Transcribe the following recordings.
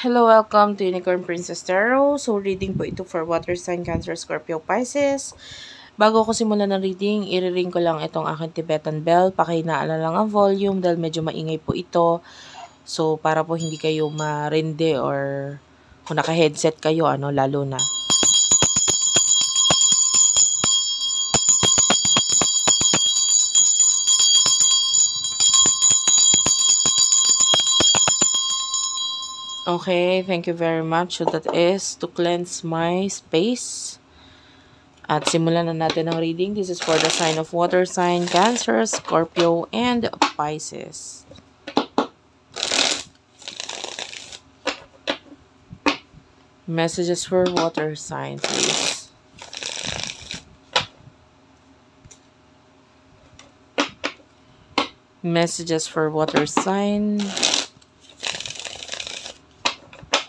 Hello, welcome to Unicorn Princess Tarot. So, reading po ito for Water Sign, Cancer, Scorpio, Pisces. Bago ko simulan ng reading, i-ring ko lang itong aking Tibetan Bell. Pakinaala lang ang volume dahil medyo maingay po ito. So, para po hindi kayo marinde or kung naka-headset kayo, lalo na. Okay, thank you very much. So, that is to cleanse my space. At simulan na natin ang reading. This is for the sign of water sign, Cancer, Scorpio, and Pisces. Messages for water sign, please. Messages for water sign.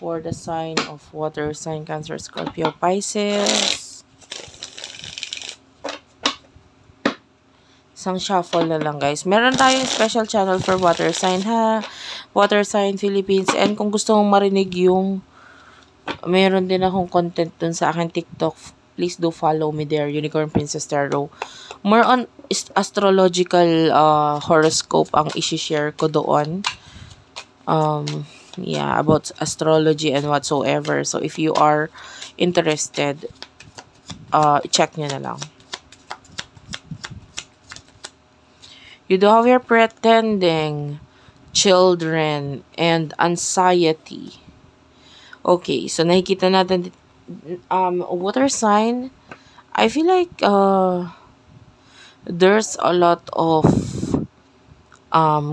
For the sign of water sign, Cancer, Scorpio, Pisces. Isang shuffle na lang, guys. Meron tayong special channel for water sign, ha? Water sign Philippines. And kung gusto mong marinig yung meron din akong content dun sa akin TikTok, please do follow me there, Unicorn Princess Tarot. More on astrological horoscope ang isi-share ko doon. Yeah, about astrology and whatsoever. So, if you are interested, check nyo na lang. You do have your pretending, children, and anxiety. Okay, so nakikita natin, water sign, I feel like, there's a lot of,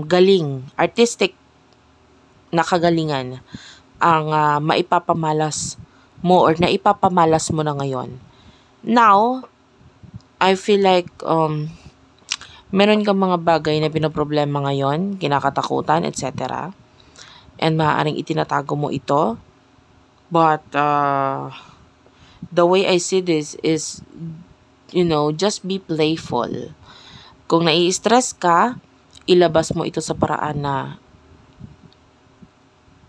galing, artistic, nakagalingan ang maipapamalas mo or naipapamalas mo na ngayon. Now, I feel like meron kang mga bagay na pinoproblema ngayon, kinakatakutan, etc. And maaaring itinatago mo ito. But the way I see this is, just be playful. Kung nai-stress ka, ilabas mo ito sa paraan na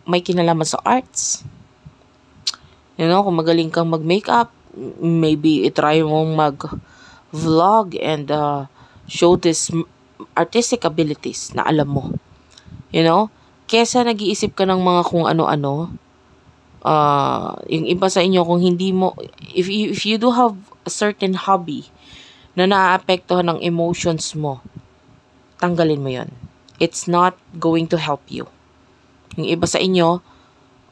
may kinalaman sa arts. Kung magaling kang mag-makeup, maybe itry mong mag-vlog and show this artistic abilities na alam mo. Kesa nag-iisip ka ng mga kung ano-ano, yung iba sa inyo, kung hindi mo, if you do have a certain hobby na naaapektuhan ng emotions mo, tanggalin mo yon. It's not going to help you. Yung iba sa inyo,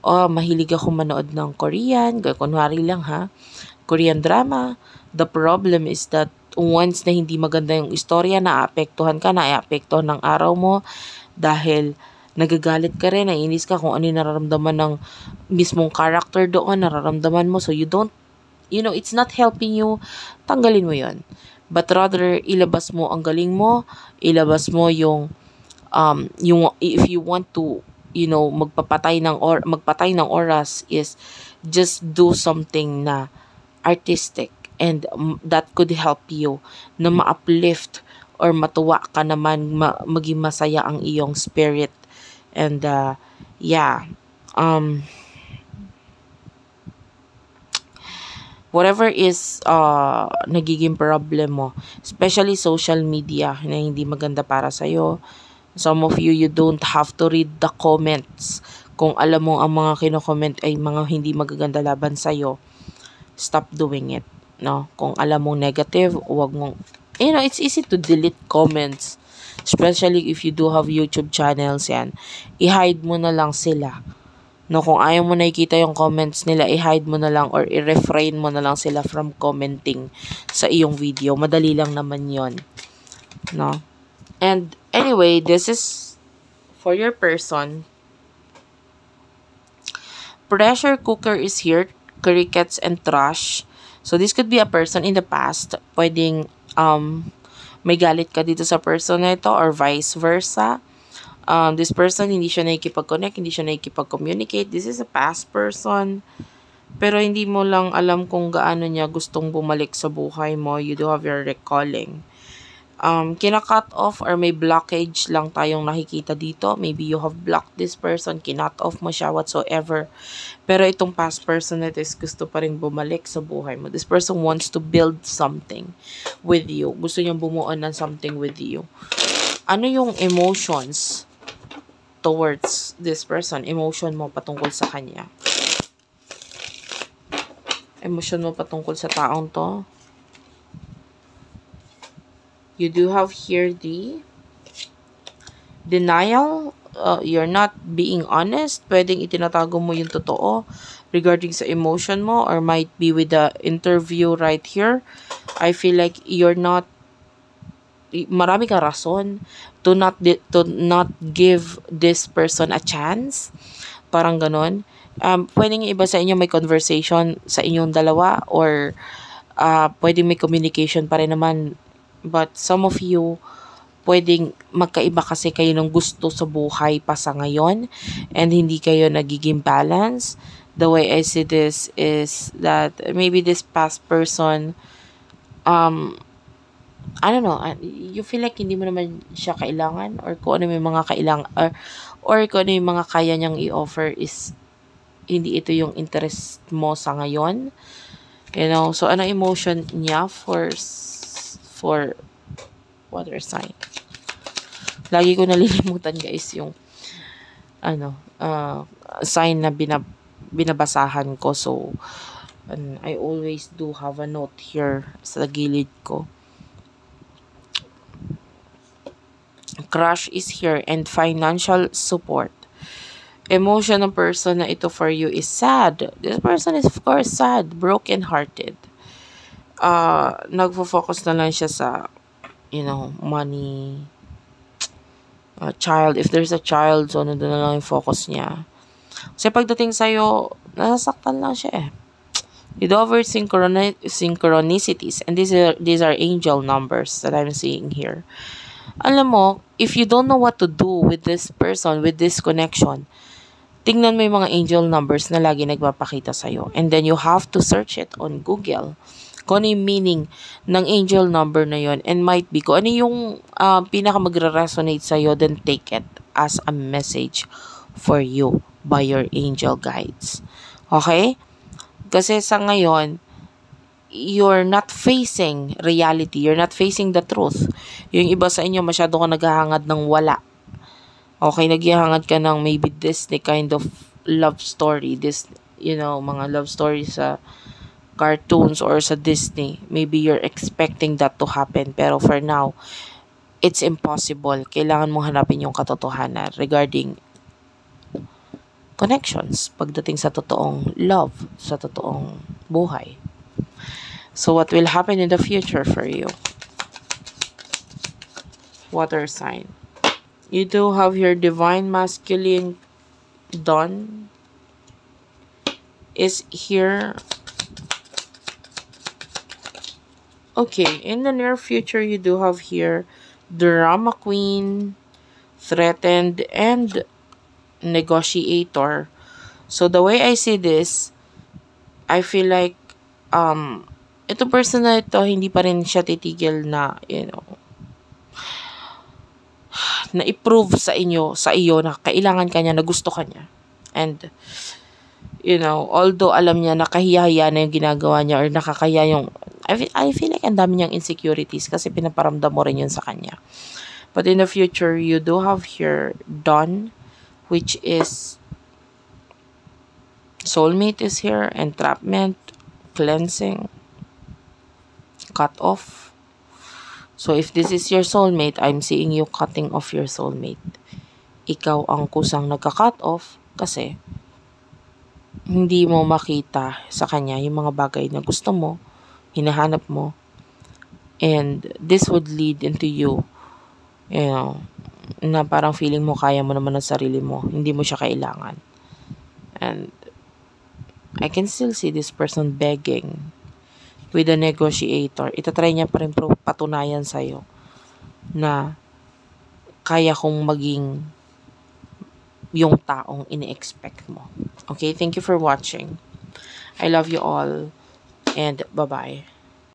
mahilig ako manood ng Korean, kunwari lang ha, Korean drama. The problem is that once na hindi maganda yung istorya, naapektuhan ng araw mo dahil nagagalit ka rin, naiinis ka kung ano yung nararamdaman ng mismong character doon, nararamdaman mo. So you don't, it's not helping you, tanggalin mo yon. But rather, ilabas mo ang galing mo, ilabas mo yung if you want to, magpatay ng oras is just do something na artistic and that could help you na ma-uplift or matuwa ka naman, maging masaya ang iyong spirit. And whatever is nagiging problem mo, especially social media na hindi maganda para sa'yo. Some of you don't have to read the comments. Kung alam mo ang mga kino-comment ay mga hindi magaganda laban sa'yo, stop doing it. Kung alam mong negative, huwag mong, it's easy to delete comments. Especially if you do have YouTube channels yan. I-hide mo na lang sila. Kung ayaw mo nakikita yung comments nila, i-hide mo na lang or i-refrain mo na lang sila from commenting sa iyong video. Madali lang naman yon. And anyway, this is for your person. Pressure cooker is here. Crickets and trash. So this could be a person in the past. Pwedeng may galit ka dito sa person na ito or vice versa. This person, hindi siya nakikipag-connect, hindi siya nakikipag-communicate. This is a past person. Pero hindi mo lang alam kung gaano niya gustong bumalik sa buhay mo. You do have your recalling. kina-cut off or may blockage lang tayong nakikita dito. Maybe you have blocked this person, kinut off mo siya whatsoever. Pero itong past person na this gusto pa rin bumalik sa buhay mo. This person wants to build something with you. Gusto niyang bumuo ng something with you. Ano yung emotions towards this person? Emotion mo patungkol sa kanya. Emotion mo patungkol sa taong to. You do have here the denial. You're not being honest. Pwedeng itinatago mo yung totoo regarding sa emotion mo, or might be with the interview right here. I feel like you're not, marami kang rason to not give this person a chance. Parang ganon. Pwedeng iba sa inyo may conversation sa inyong dalawa, or pwedeng may communication pa rin naman. But some of you, pwedeng magkaiba kasi kayo ng gusto sa buhay pa sa ngayon, and hindi kayo nagiging balance. The way I see this is that maybe this past person, I don't know, you feel like hindi mo naman siya kailangan, or kung ano yung mga kailangan, or kung ano yung mga kaya niyang i-offer is hindi ito yung interest mo sa ngayon. You know, so ano emotion niya for water sign? Lagi ko nalilimutan guys yung sign na binabasahan ko. So I always do have a note here sa gilid ko. Crush is here and financial support. Emotion ng person na ito for you is sad. This person is of course sad, broken-hearted. Nagfo-focus na lang siya sa, money, child. If there's a child, so nandun na lang yung focus niya. Kasi pagdating sa'yo, nasasaktan lang siya eh. You do over synchronicities, and these are angel numbers that I'm seeing here. Alam mo, if you don't know what to do with this person, with this connection, tingnan mo yung mga angel numbers na lagi nagpapakita sa'yo. And then you have to search it on Google. Kung ano yung meaning ng angel number na yon, and might be kung ano yung pinaka magre-resonate sa'yo, then take it as a message for you by your angel guides. Okay? Kasi sa ngayon, you're not facing reality. You're not facing the truth. Yung iba sa inyo, masyado ka naghahangad ng wala. Okay, naghahangad ka ng maybe Disney kind of love story. This, mga love story sa cartoons or sa Disney. Maybe you're expecting that to happen. Pero for now, it's impossible. Kailangan mong hanapin yung katotohanan regarding connections pagdating sa totoong love, sa totoong buhay. So what will happen in the future for you? Water sign. You do have your divine masculine dawn is here. Okay, in the near future, you do have here drama queen, threatened, and negotiator. So the way I see this, I feel like itong person na ito, hindi pa rin siya titigil na, na i-prove sa iyo na kailangan kanya, na gusto kanya. And, although alam niya na kahiya-hiya na yung ginagawa niya, or nakakaya yung, I feel like ang dami niyang insecurities kasi pinaparamdam mo rin yun sa kanya. But in the future, you do have here dawn, which is soulmate is here, entrapment, cleansing, cut off. So if this is your soulmate, I'm seeing you cutting off your soulmate. Ikaw ang kusang nagka-cut off kasi hindi mo makita sa kanya yung mga bagay na gusto mo, hinahanap mo, and this would lead into you, na parang feeling mo kaya mo naman ang sarili mo, hindi mo siya kailangan. And I can still see this person begging with a negotiator. Itatry niya pa rin patunayan sa'yo na kaya kong maging yung taong ini-expect mo. Okay, thank you for watching. I love you all, and bye-bye.